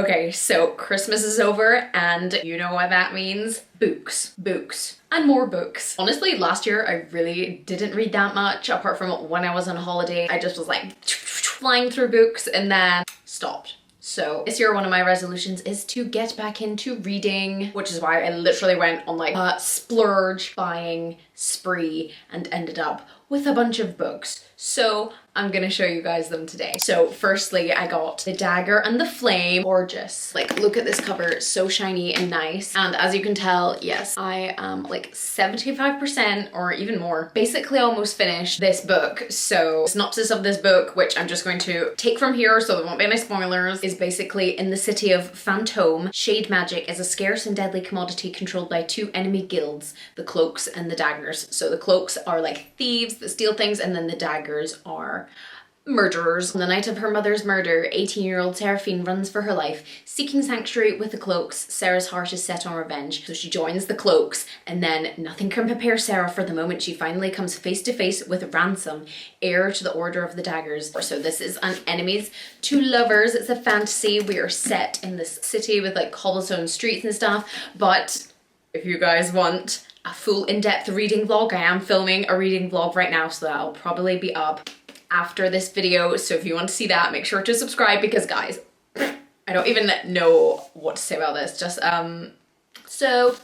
Okay, so Christmas is over and you know what that means? Books, books, and more books. Honestly, last year I really didn't read that much apart from when I was on holiday. I just was like flying through books and then stopped. So this year one of my resolutions is to get back into reading, which is why I literally went on like a splurge buying spree and ended up with a bunch of books. So I'm gonna show you guys them today. So firstly, I got The Dagger and the Flame. Gorgeous. Like, look at this cover, so shiny and nice. And as you can tell, yes, I am like 75% or even more, basically almost finished this book. So synopsis of this book, which I'm just going to take from here so there won't be any spoilers, is basically in the city of Fantôme, shade magic is a scarce and deadly commodity controlled by two enemy guilds, the Cloaks and the Daggers. So the Cloaks are like thieves that steal things, and then the Daggers are murderers. On the night of her mother's murder, 18-year-old Seraphine runs for her life. Seeking sanctuary with the Cloaks, Sarah's heart is set on revenge. So she joins the Cloaks, and then nothing can prepare Sarah for the moment she finally comes face to face with Ransom, heir to the Order of the Daggers. So this is an enemies to lovers. It's a fantasy. We are set in this city with like cobblestone streets and stuff, but if you guys want a full in-depth reading vlog, I am filming a reading vlog right now, so that'll probably be up after this video. So if you want to see that, make sure to subscribe, because guys, I don't even know what to say about this. Just so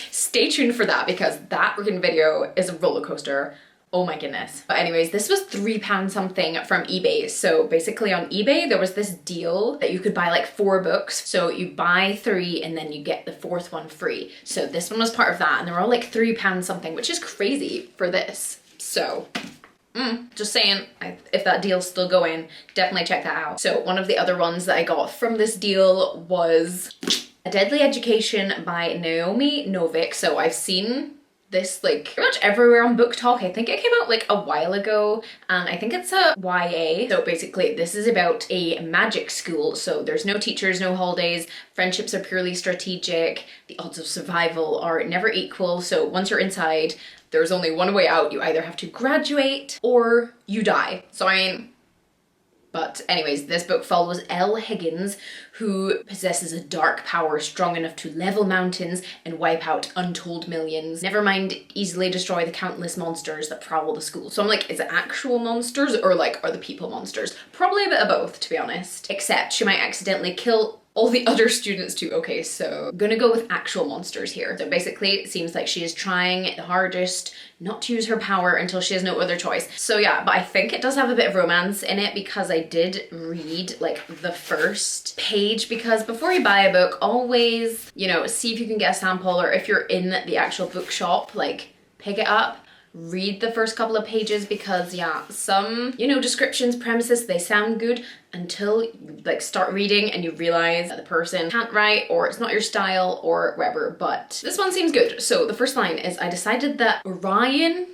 stay tuned for that, because that freaking video is a roller coaster. Oh my goodness. But anyways, this was £3 something from eBay. So basically on eBay, there was this deal that you could buy like 4 books. So you buy 3 and then you get the 4th one free. So this one was part of that, and they were all like £3 something, which is crazy for this. So just saying, if that deal's still going, definitely check that out. So one of the other ones that I got from this deal was A Deadly Education by Naomi Novik. So I've seen this like pretty much everywhere on Book Talk. I think it came out like a while ago, and I think it's a YA. So basically this is about a magic school. So there's no teachers, no holidays, friendships are purely strategic, the odds of survival are never equal. So once you're inside, there's only one way out. You either have to graduate or you die. So I mean, but anyways, this book follows Elle Higgins, who possesses a dark power strong enough to level mountains and wipe out untold millions. Never mind easily destroy the countless monsters that prowl the school. So I'm like, is it actual monsters or like are the people monsters? Probably a bit of both, to be honest. Except she might accidentally kill all the other students too. Okay, so I'm gonna go with actual monsters here. So basically it seems like she is trying the hardest not to use her power until she has no other choice. So yeah, but I think it does have a bit of romance in it, because I did read like the first page, because before you buy a book, always, you know, see if you can get a sample, or if you're in the actual bookshop, like pick it up, read the first couple of pages, because yeah, some, you know, descriptions, premises, they sound good until you like start reading and you realize that the person can't write, or it's not your style, or whatever. But this one seems good. So the first line is, I decided that Orion,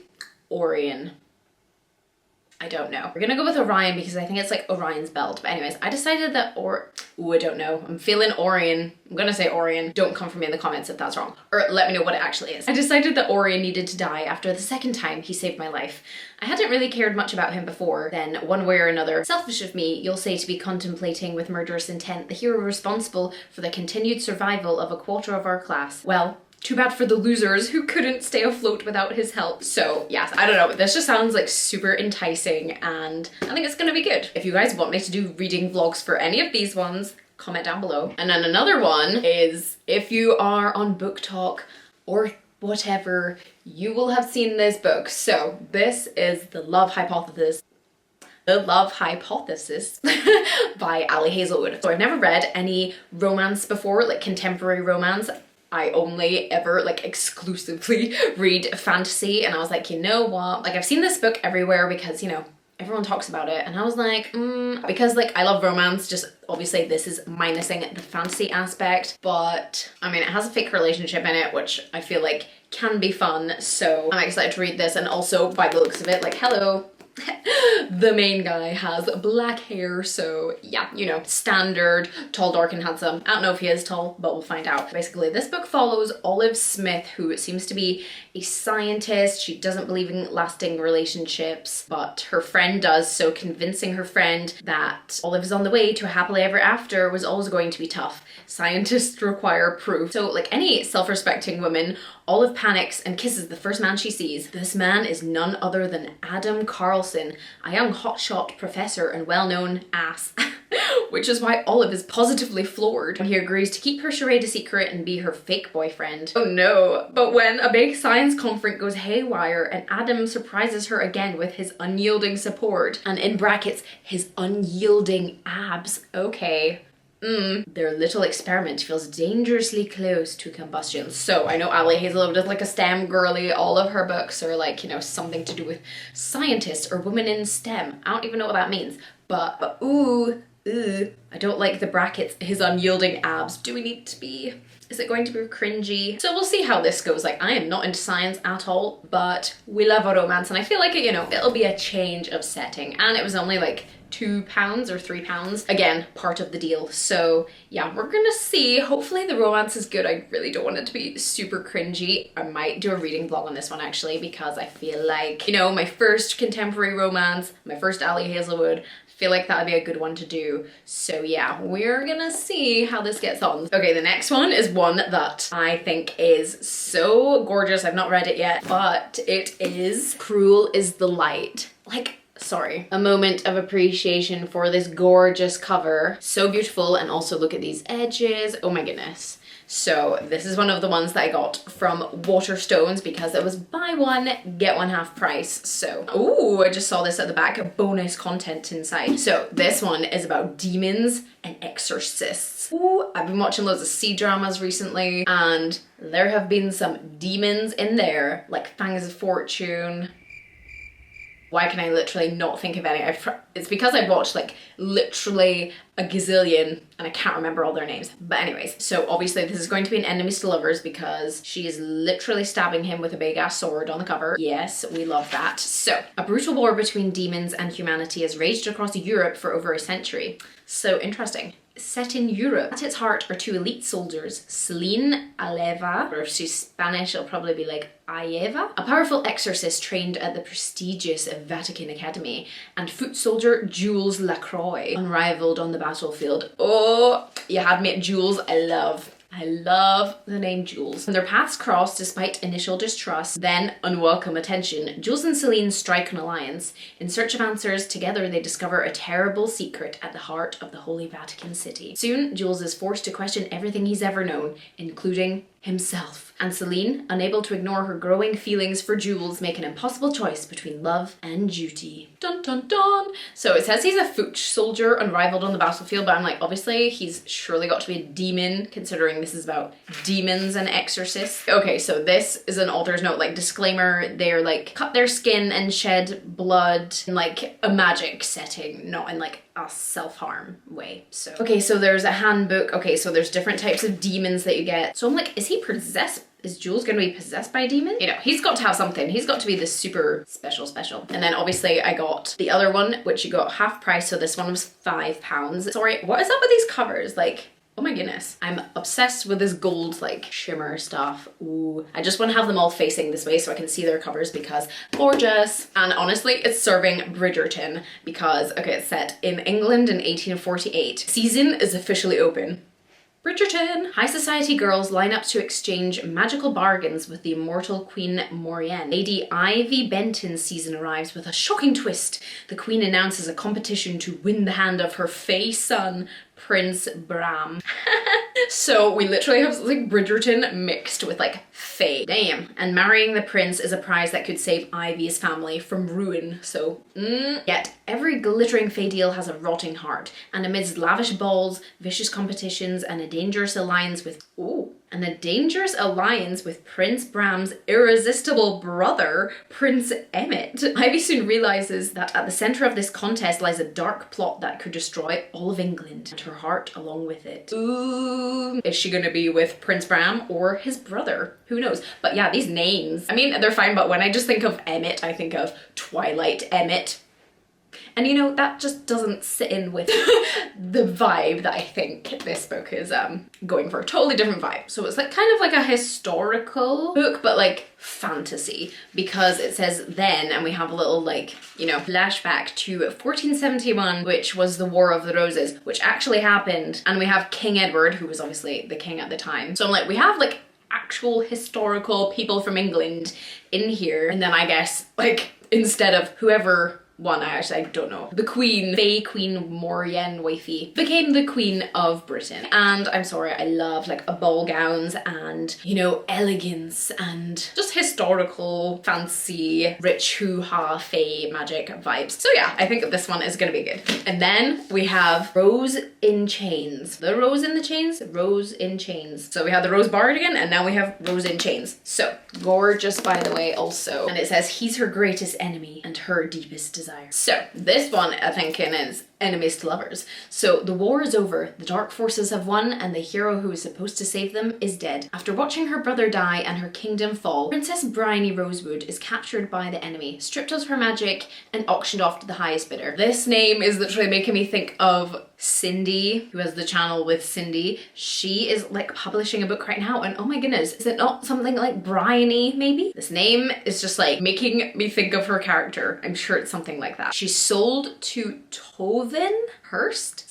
I don't know. We're gonna go with Orion because I think it's like Orion's belt. But anyways, I decided that I don't know. I'm feeling Orion. I'm gonna say Orion. Don't come for me in the comments if that's wrong. Or let me know what it actually is. I decided that Orion needed to die after the second time he saved my life. I hadn't really cared much about him before. Then, one way or another, selfish of me, you'll say, to be contemplating with murderous intent the hero responsible for the continued survival of a quarter of our class. Well, too bad for the losers who couldn't stay afloat without his help. So yes, I don't know, but this just sounds like super enticing, and I think it's gonna be good. If you guys want me to do reading vlogs for any of these ones, comment down below. And then another one is, if you are on Book Talk or whatever, you will have seen this book. So this is The Love Hypothesis. The Love Hypothesis by Ali Hazelwood. So I've never read any romance before, like contemporary romance. I only ever like exclusively read fantasy, and I was like, you know what? Like, I've seen this book everywhere because, you know, everyone talks about it, and I was like, because like I love romance, just obviously this is minusing the fantasy aspect, but I mean, it has a fake relationship in it, which I feel like can be fun, so I'm excited to read this. And also, by the looks of it, like, hello, The main guy has black hair, so yeah, you know, standard, tall, dark, and handsome. I don't know if he is tall, but we'll find out. Basically, this book follows Olive Smith, who seems to be a scientist. She doesn't believe in lasting relationships, but her friend does, so convincing her friend that Olive is on the way to a happily ever after was always going to be tough. Scientists require proof. So like any self-respecting woman, Olive panics and kisses the first man she sees. This man is none other than Adam Carlson, a young hotshot professor and well-known ass. Which is why Olive is positively floored when he agrees to keep her charade a secret and be her fake boyfriend. Oh no, but when a big science conference goes haywire and Adam surprises her again with his unyielding support, and in brackets, his unyielding abs, okay. Their little experiment feels dangerously close to combustion. So I know Ali Hazelwood is like a STEM girly. All of her books are like, you know, something to do with scientists or women in STEM. I don't even know what that means. But ooh, I don't like the brackets, his unyielding abs. Do we need to be? Is it going to be cringy? So we'll see how this goes. Like, I am not into science at all, but we love a romance, and I feel like, you know, it'll be a change of setting. And it was only like £2 or £3. Again, part of the deal. So yeah, we're gonna see. Hopefully the romance is good. I really don't want it to be super cringy. I might do a reading vlog on this one actually, because I feel like, you know, my first contemporary romance, my first Ali Hazelwood, feel like that would be a good one to do. So yeah, we're gonna see how this gets on. Okay, the next one is one that I think is so gorgeous. I've not read it yet, but it is Cruel is the Light. Like, sorry, a moment of appreciation for this gorgeous cover. So beautiful, and also look at these edges. Oh my goodness. So this is one of the ones that I got from Waterstones because it was buy one, get one half price. So, ooh, I just saw this at the back, bonus content inside. So this one is about demons and exorcists. Ooh, I've been watching loads of C-dramas recently, and there have been some demons in there, like Fangs of Fortune. Why can I literally not think of any? It's because I've watched like literally a gazillion and I can't remember all their names. But anyways, so obviously this is going to be an enemies to lovers because she is literally stabbing him with a big ass sword on the cover. Yes, we love that. So, a brutal war between demons and humanity has raged across Europe for over a century. So interesting. Set in Europe. At its heart are two elite soldiers, Celine Aleva, or if she's Spanish, it'll probably be like Aieva, a powerful exorcist trained at the prestigious Vatican Academy, and foot soldier Jules Lacroix, unrivaled on the battlefield. Oh, you had me at Jules. I love the name Jules. When their paths cross despite initial distrust, then unwelcome attention, Jules and Celine strike an alliance. In search of answers, together they discover a terrible secret at the heart of the Holy Vatican City. Soon, Jules is forced to question everything he's ever known, including himself. And Celine, unable to ignore her growing feelings for Jules, make an impossible choice between love and duty. Dun dun dun! So it says he's a foot soldier, unrivaled on the battlefield, but I'm like, obviously he's surely got to be a demon, considering this is about demons and exorcists. Okay, so this is an author's note, like disclaimer, they're like cut their skin and shed blood in like a magic setting, not in like a self-harm way. So okay, so there's a handbook. Okay, so there's different types of demons that you get. So I'm like, is he possessed? Is Jules gonna be possessed by a demon? You know, he's got to have something. He's got to be this super special. And then obviously I got the other one, which you got half price. So this one was £5. Sorry, what is up with these covers? Like, oh my goodness. I'm obsessed with this gold like shimmer stuff. Ooh, I just want to have them all facing this way so I can see their covers because gorgeous. And honestly, it's serving Bridgerton because, okay, it's set in England in 1848. Season is officially open. Bridgerton! High society girls line up to exchange magical bargains with the immortal Queen Morienne. Lady Ivy Benton's season arrives with a shocking twist. The Queen announces a competition to win the hand of her fae son, Prince Bram. So we literally have like Bridgerton mixed with like fae. Damn. And marrying the prince is a prize that could save Ivy's family from ruin. So, Yet every glittering fae deal has a rotting heart. And amidst lavish balls, vicious competitions, and a dangerous alliance with Prince Bram's irresistible brother, Prince Emmett, Ivy soon realizes that at the center of this contest lies a dark plot that could destroy all of England, and her heart along with it. Ooh, is she gonna be with Prince Bram or his brother? Who knows? But yeah, these names, I mean, they're fine, but when I just think of Emmett, I think of Twilight Emmett. And you know, that just doesn't sit in with the vibe that I think this book is going for. A totally different vibe. So it's like kind of like a historical book, but like fantasy, because it says then, and we have a little like, you know, flashback to 1471, which was the War of the Roses, which actually happened. And we have King Edward, who was obviously the king at the time. So I'm like, we have like actual historical people from England in here. And then I guess like instead of whoever one, I don't know. The Queen, Fae Queen Morian Wifey, became the Queen of Britain. And I'm sorry, I love like ball gowns and, you know, elegance and just historical, fancy, rich hoo-ha, fae magic vibes. So yeah, I think this one is gonna be good. And then we have Rose in Chains. The Rose in the Chains? Rose in Chains. So we have the Rose Bardigan and now we have Rose in Chains. So gorgeous, by the way, also. And it says he's her greatest enemy and her deepest desire. So this one I think is enemies to lovers. So the war is over, the dark forces have won, and the hero who is supposed to save them is dead. After watching her brother die and her kingdom fall, Princess Bryony Rosewood is captured by the enemy, stripped of her magic, and auctioned off to the highest bidder. This name is literally making me think of Cindy, who has the channel with Cindy. She is like publishing a book right now, and oh my goodness, is it not something like Bryony maybe? This name is just like making me think of her character. I'm sure it's something like that. She's sold to Tovin Hurst?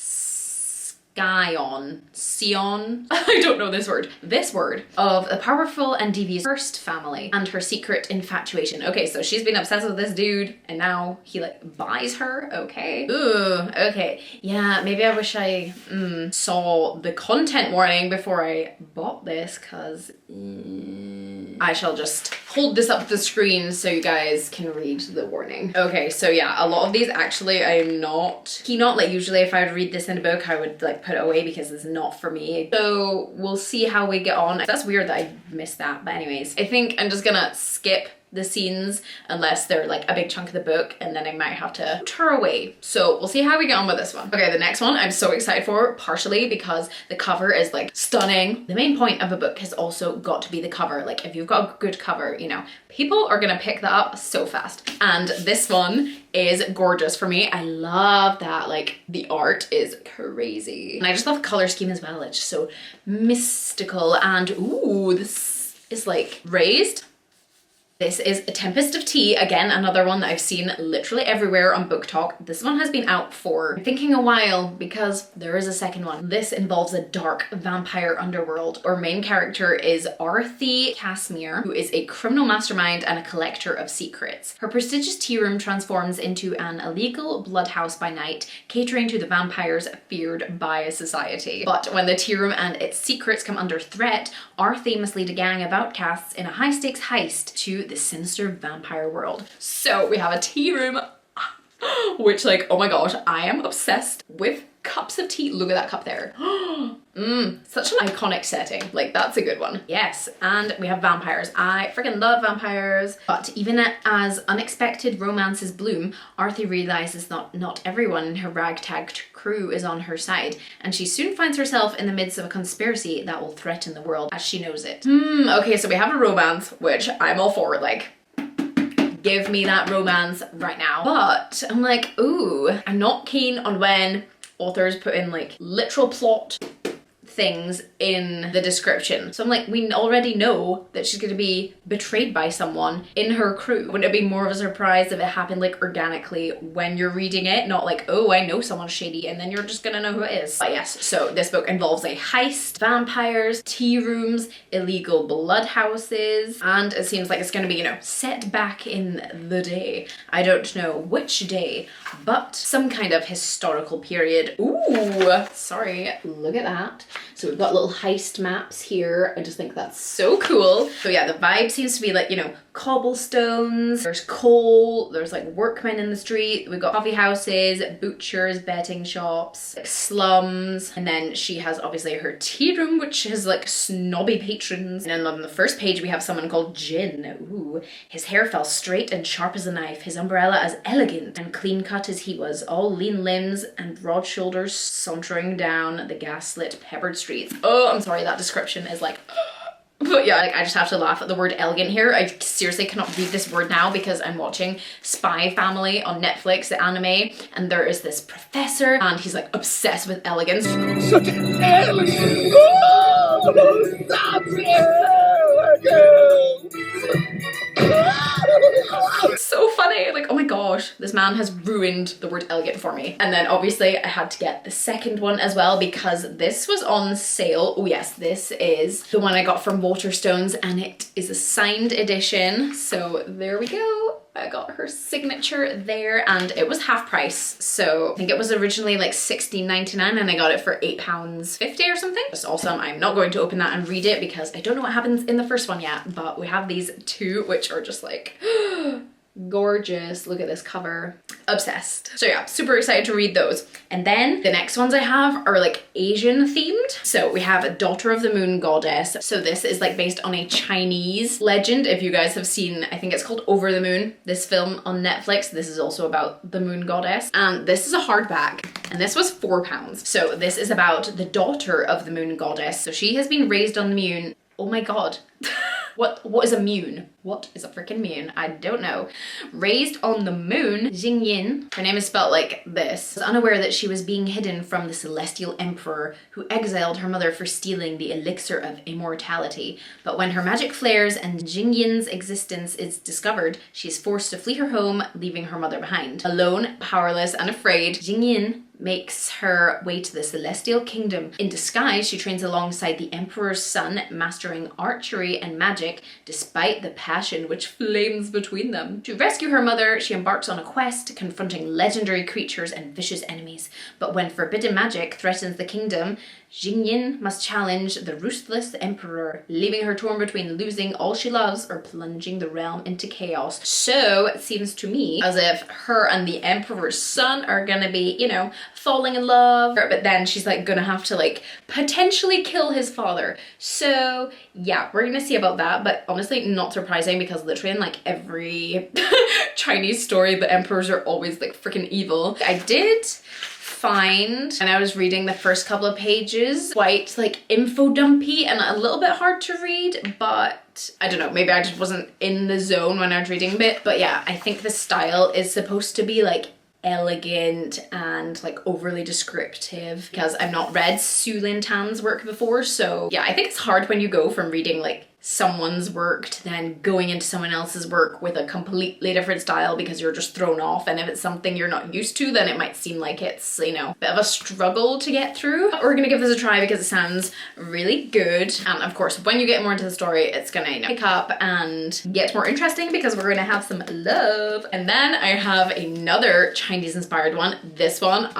Sion, I don't know this word, of a powerful and devious Hearst family and her secret infatuation. Okay, so she's been obsessed with this dude and now he like buys her, okay. Ooh, okay. Yeah, maybe I wish I saw the content warning before I bought this, cause I shall just hold this up the screen so you guys can read the warning. Okay, so yeah, a lot of these actually I'm not keen on. Like usually if I would read this in a book, I would like put it away because it's not for me. So we'll see how we get on. That's weird that I missed that, but anyways, I think I'm just gonna skip the scenes unless they're like a big chunk of the book, and then I might have to put her away. So we'll see how we get on with this one. Okay, the next one I'm so excited for, partially because the cover is like stunning. The main point of a book has also got to be the cover. Like if you've got a good cover, you know, people are gonna pick that up so fast. And this one is gorgeous for me. I love that, like the art is crazy. And I just love the color scheme as well. It's just so mystical, and ooh, this is like raised. This is A Tempest of Tea, again, another one that I've seen literally everywhere on Book Talk. This one has been out for, I'm thinking, a while because there is a second one. This involves a dark vampire underworld. Our main character is Arthi Casimir, who is a criminal mastermind and a collector of secrets. Her prestigious tea room transforms into an illegal bloodhouse by night, catering to the vampires feared by society. But when the tea room and its secrets come under threat, Arthi must lead a gang of outcasts in a high-stakes heist to the sinister vampire world. So we have a tea room, which like, oh my gosh, I am obsessed with cups of tea. Look at that cup there. Such an iconic setting. Like that's a good one. Yes, and we have vampires. I freaking love vampires. But even as unexpected romances bloom, Arthur realizes that not everyone in her ragtag crew is on her side, and she soon finds herself in the midst of a conspiracy that will threaten the world as she knows it. Okay, so we have a romance, which I'm all for. Like, give me that romance right now. But I'm like, ooh, I'm not keen on when authors put in like literal plot things in the description. So I'm like, we already know that she's gonna be betrayed by someone in her crew. Wouldn't it be more of a surprise if it happened like organically when you're reading it? Not like, oh, I know someone's shady and then you're just gonna know who it is. But yes, so this book involves a heist, vampires, tea rooms, illegal blood houses, and it seems like it's gonna be, you know, set back in the day. I don't know which day, but some kind of historical period. Ooh, sorry, look at that. So we've got little heist maps here. I just think that's so cool. So yeah, the vibe seems to be like, you know, cobblestones, there's coal, there's like workmen in the street, we've got coffee houses, butchers, betting shops, like slums, and then she has obviously her tea room, which has like snobby patrons. And then on the first page we have someone called Jin. Ooh, his hair fell straight and sharp as a knife, his umbrella as elegant and clean cut as he was, all lean limbs and broad shoulders sauntering down the gaslit peppered streets. Oh, I'm sorry, that description is like But yeah, like I just have to laugh at the word elegant here. I seriously cannot read this word now because I'm watching Spy Family on Netflix, the anime, and there is this professor and he's like obsessed with elegance. Such an elegant! Oh, stop it! So funny, like oh my gosh, this man has ruined the word elegant for me. And then obviously I had to get the second one as well because this was on sale. Oh yes, this is the one I got from Waterstones and it is a signed edition. So there we go. I got her signature there and it was half price. So I think it was originally like $16.99 and I got it for £8.50 or something. Just awesome. I'm not going to open that and read it because I don't know what happens in the first one yet, but we have these two which are just like gorgeous. Look at this cover. Obsessed. So yeah, super excited to read those. And then the next ones I have are like Asian themed. So we have Daughter of the Moon Goddess. So this is like based on a Chinese legend. If you guys have seen, I think it's called Over the Moon, this film on Netflix. This is also about the moon goddess. And this is a hardback and this was £4. So this is about the daughter of the moon goddess. So she has been raised on the moon. Oh my God. What is a moon? What is a freaking moon? I don't know. Raised on the moon, Jingyin. Her name is spelled like this. Was unaware that she was being hidden from the celestial emperor who exiled her mother for stealing the elixir of immortality. But when her magic flares and Jingyin's existence is discovered, she is forced to flee her home, leaving her mother behind. Alone, powerless, and afraid, Jingyin makes her way to the celestial kingdom. In disguise, she trains alongside the emperor's son, mastering archery and magic despite the passion which flames between them. To rescue her mother, she embarks on a quest, confronting legendary creatures and vicious enemies. But when forbidden magic threatens the kingdom, Jingyin must challenge the ruthless emperor, leaving her torn between losing all she loves or plunging the realm into chaos. So it seems to me as if her and the emperor's son are gonna be, you know, falling in love, but then she's like gonna have to like potentially kill his father. So yeah, we're gonna see about that, but honestly not surprising because literally in like every Chinese story the emperors are always like freaking evil. I did find, and I was reading the first couple of pages, quite like info dumpy and a little bit hard to read, but I don't know, maybe I just wasn't in the zone when I was reading a bit. But yeah, I think the style is supposed to be like elegant and like overly descriptive because I've not read Su Lin Tan's work before. So yeah, I think it's hard when you go from reading like someone's work to then going into someone else's work with a completely different style because you're just thrown off, and if it's something you're not used to then it might seem like it's, you know, a bit of a struggle to get through. But we're gonna give this a try because it sounds really good, and of course when you get more into the story it's gonna, you know, pick up and get more interesting because we're gonna have some love. And then I have another Chinese inspired one. This one,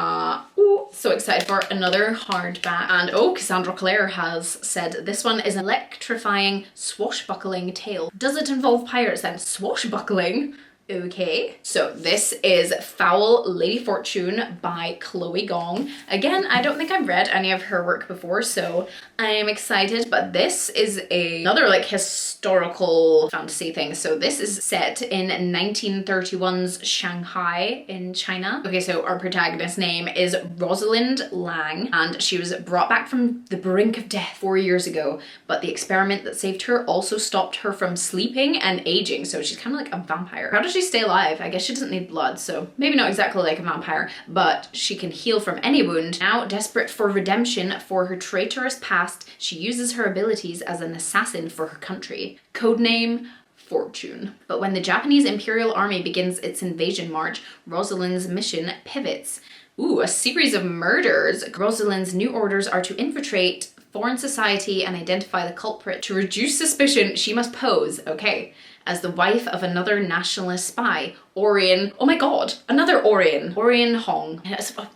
so excited for another hardback. And oh, Cassandra Clare has said this one is an electrifying swashbuckling tale. Does it involve pirates then? Swashbuckling? Okay. So this is Foul Lady Fortune by Chloe Gong. Again, I don't think I've read any of her work before, so I am excited, but this is another like historical fantasy thing. So this is set in 1931's Shanghai in China. Okay, so our protagonist's name is Rosalind Lang, and she was brought back from the brink of death 4 years ago, but the experiment that saved her also stopped her from sleeping and aging, so she's kind of like a vampire. How does she stay alive? I guess she doesn't need blood, so maybe not exactly like a vampire, but she can heal from any wound. Now desperate for redemption for her traitorous past, she uses her abilities as an assassin for her country. Codename Fortune. But when the Japanese Imperial Army begins its invasion march, Rosalind's mission pivots. Ooh, a series of murders. Rosalind's new orders are to infiltrate foreign society and identify the culprit. To reduce suspicion, she must pose, okay, as the wife of another nationalist spy, Orion. Oh my god, another Orion. Orion Hong.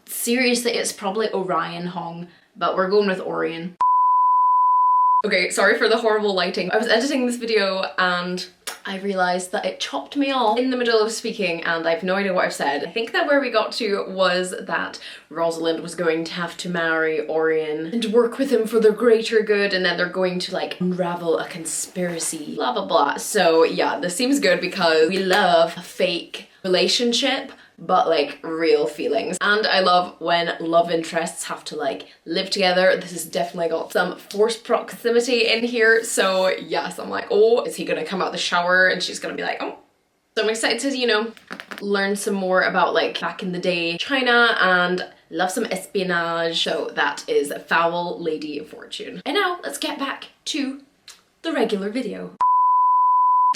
Seriously, it's probably Orion Hong, but we're going with Orion. Okay, sorry for the horrible lighting. I was editing this video and I realized that it chopped me off in the middle of speaking and I've no idea what I've said. I think that where we got to was that Rosalind was going to have to marry Orion and work with him for the greater good, and then they're going to like unravel a conspiracy, blah blah blah. So yeah, this seems good because we love a fake relationship but like real feelings. And I love when love interests have to like live together. This has definitely got some forced proximity in here. So yes, I'm like, oh, is he gonna come out the shower and she's gonna be like, oh. So I'm excited to, you know, learn some more about like back in the day China, and love some espionage. So that is Foul Lady Fortune. And now let's get back to the regular video.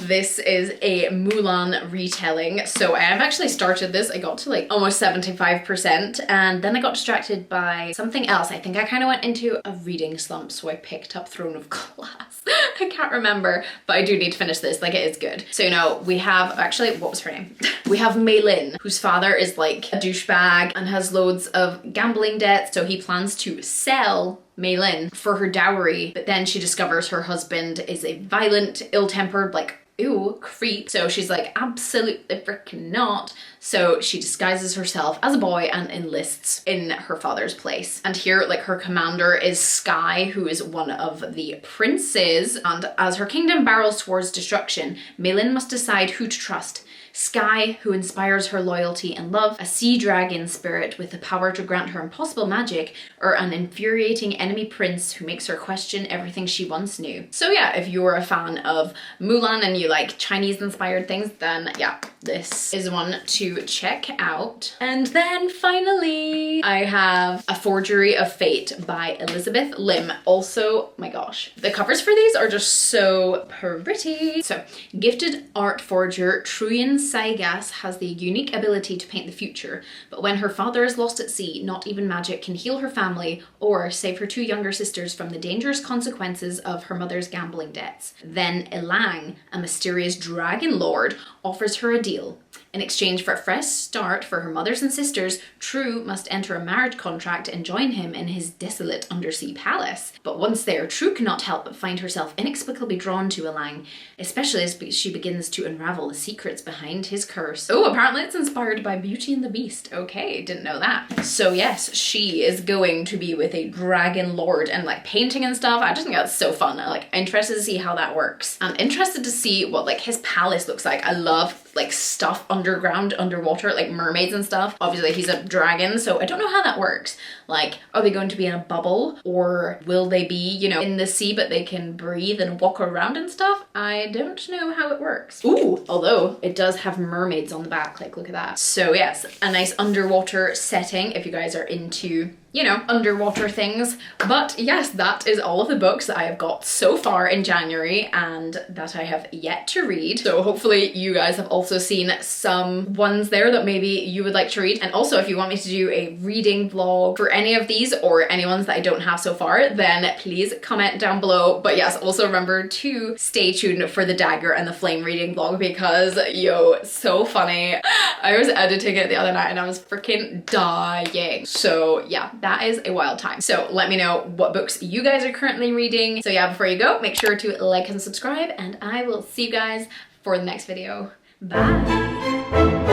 This is a Mulan retelling. So I have actually started this. I got to like almost 75% and then I got distracted by something else. I think I kind of went into a reading slump, so I picked up Throne of Glass. I can't remember, but I do need to finish this. Like, it is good. So, you know, we have actually, what was her name? We have Mei Lin, whose father is like a douchebag and has loads of gambling debts. So he plans to sell Mei Lin for her dowry, but then she discovers her husband is a violent, ill-tempered, like, ew, creep. So she's like, absolutely freaking not. So she disguises herself as a boy and enlists in her father's place. And here, like, her commander is Sky, who is one of the princes. And as her kingdom barrels towards destruction, Mei Lin must decide who to trust. Sky, who inspires her loyalty and love, a sea dragon spirit with the power to grant her impossible magic, or an infuriating enemy prince who makes her question everything she once knew. So yeah, if you're a fan of Mulan and you like Chinese inspired things, then yeah, this is one to check out. And then finally, I have A Forgery of Fate by Elizabeth Lim. Also, my gosh, the covers for these are just so pretty. So, gifted art forger Truyen Saigas has the unique ability to paint the future, but when her father is lost at sea, not even magic can heal her family or save her two younger sisters from the dangerous consequences of her mother's gambling debts. Then Elang, a mysterious dragon lord, offers her a deal. In exchange for a fresh start for her mothers and sisters, True must enter a marriage contract and join him in his desolate undersea palace. But once there, True cannot help but find herself inexplicably drawn to Elang, especially as she begins to unravel the secrets behind his curse. Oh, apparently it's inspired by Beauty and the Beast. Okay, didn't know that. So yes, she is going to be with a dragon lord and like painting and stuff. I just think that's so fun. I'm like interested to see how that works. I'm interested to see what like his palace looks like. I love like stuff underground, underwater, like mermaids and stuff. Obviously he's a dragon, so I don't know how that works. Like, are they going to be in a bubble, or will they be, you know, in the sea but they can breathe and walk around and stuff? I don't know how it works. Ooh, although it does have mermaids on the back, like look at that. So yes, a nice underwater setting if you guys are into, you know, underwater things. But yes, that is all of the books that I have got so far in January and that I have yet to read. So hopefully you guys have also seen some ones there that maybe you would like to read. And also if you want me to do a reading vlog for any of these or any ones that I don't have so far, then please comment down below. But yes, also remember to stay tuned for the Dagger and the Flame reading vlog because, yo, so funny. I was editing it the other night and I was freaking dying. So yeah, that is a wild time. So let me know what books you guys are currently reading. So yeah, before you go, make sure to like and subscribe, and I will see you guys for the next video. Bye.